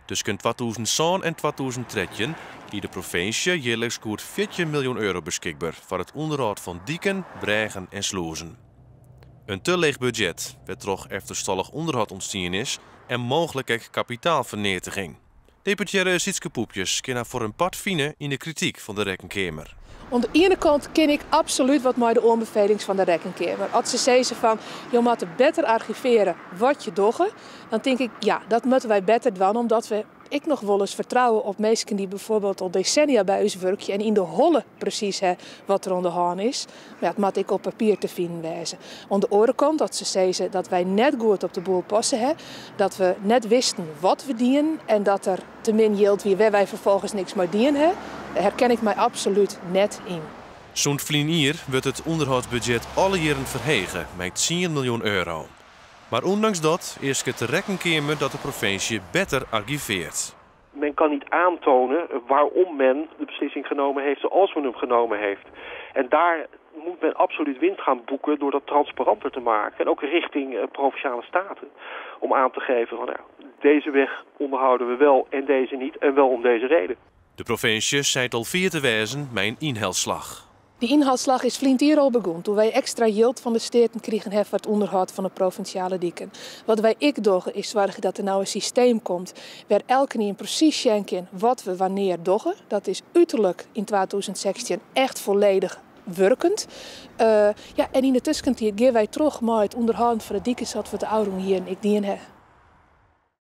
Tussen 2007 en 2013 die de provincie jaarlijks goed 14 miljoen euro beschikbaar voor het onderhoud van dieken, bregen en sluizen. Een te leeg budget, werd toch efterstallig onderhoud ontstaan is en mogelijke kapitaalvernietiging. Deputaire Sietske Poepjes kan voor een part vinden in de kritiek van de Rekenkamer. Aan de ene kant ken ik absoluut wat met de aanbevelingen van de Rekenkamer. Als ze zeggen van, je moet beter archiveren wat je doet, dan denk ik, ja, dat moeten wij beter doen, omdat ik nog wel eens vertrouwen op mensen die bijvoorbeeld al decennia bij ons werken en in de holle precies wat er aan de hand is. Maar ja, het moet ik op papier te vinden wezen. Aan de andere kant dat ze zeggen dat wij net goed op de boel passen, dat we net wisten wat we dienen en dat er te min geld wie wij vervolgens niks meer dienen, daar herken ik mij absoluut net in. Zo'n vlienier wordt het onderhoudsbudget alle jaren verhegen met 10 miljoen euro. Maar ondanks dat is het de Rekenkamer dat de provincie beter archiveert. Men kan niet aantonen waarom men de beslissing genomen heeft zoals men hem genomen heeft. En daar moet men absoluut winst gaan boeken door dat transparanter te maken. En ook richting provinciale staten. Om aan te geven van deze weg onderhouden we wel en deze niet. En wel om deze reden. De provincie zei al 4 te wijzen met een inhaalslag. Die inhaalslag is flink hier al begonnen, toen wij extra geld van de steden kregen voor het onderhoud van de provinciale dieken. Wat wij doen is zorgen dat er nou een systeem komt waar elke keer precies schenken wat we wanneer doen. Dat is uiterlijk in 2016 echt volledig werkend. En in de tussentijd gaan wij terug met het onderhouden van de dieken zodat we de ouderen hier en ik die hebben.